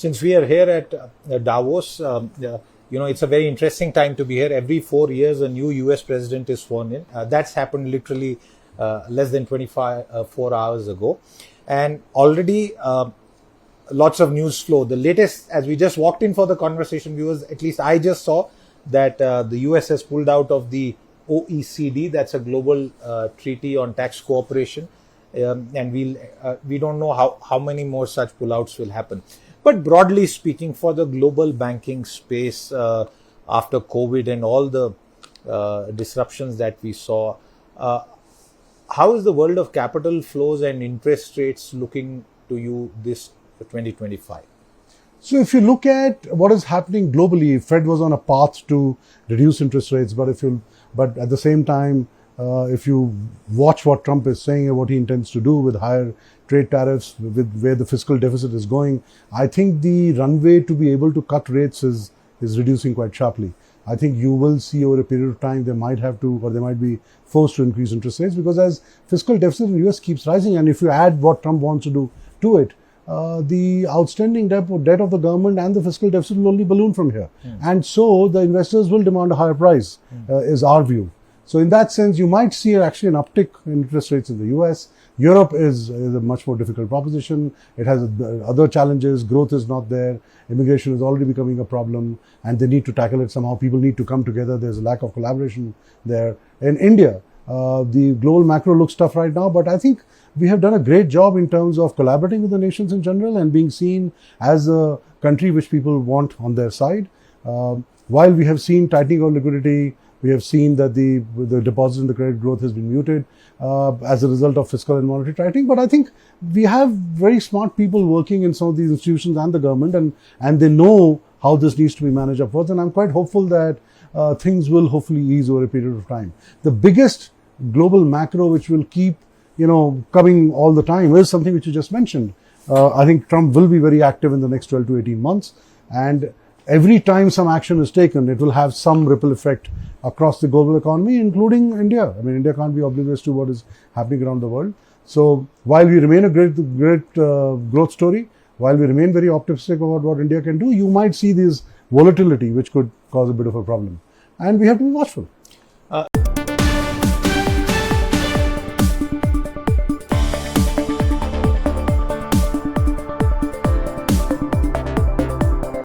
Since we are here at Davos, it's a very interesting time to be here. Every 4 years, a new US president is sworn in. That's happened literally less than 4 hours ago. And already lots of news flow. The latest, as we just walked in for the conversation, viewers, at least I just saw that the US has pulled out of the OECD. That's a global treaty on tax cooperation. And we don't know how many more such pullouts will happen. But broadly speaking, for the global banking space after COVID and all the disruptions that we saw, how is the world of capital flows and interest rates looking to you this 2025? So if you look at what is happening globally, Fed was on a path to reduce interest rates, but at the same time, if you watch what Trump is saying and what he intends to do with higher trade tariffs, with where the fiscal deficit is going, I think the runway to be able to cut rates is reducing quite sharply. I think you will see over a period of time they might have to, or they might be forced to increase interest rates, because as fiscal deficit in the US keeps rising, and if you add what Trump wants to do to it, the outstanding debt of the government and the fiscal deficit will only balloon from here. And so the investors will demand a higher price, is our view. So in that sense, you might see actually an uptick in interest rates in the US. Europe is a much more difficult proposition. It has other challenges. Growth is not there. Immigration is already becoming a problem, and they need to tackle it somehow. People need to come together. There's a lack of collaboration there. In India, the global macro looks tough right now, but I think we have done a great job in terms of collaborating with the nations in general and being seen as a country which people want on their side. While we have seen tightening of liquidity, we have seen that the deposit and the credit growth has been muted as a result of fiscal and monetary tightening. But I think we have very smart people working in some of these institutions and the government, and they know how this needs to be managed upwards. And I'm quite hopeful that things will hopefully ease over a period of time. The biggest global macro which will keep coming all the time is something which you just mentioned. I think Trump will be very active in the next 12 to 18 months. And every time some action is taken, it will have some ripple effect across the global economy, including India. I mean, India can't be oblivious to what is happening around the world. So while we remain a great growth story, while we remain very optimistic about what India can do, you might see this volatility which could cause a bit of a problem. And we have to be watchful.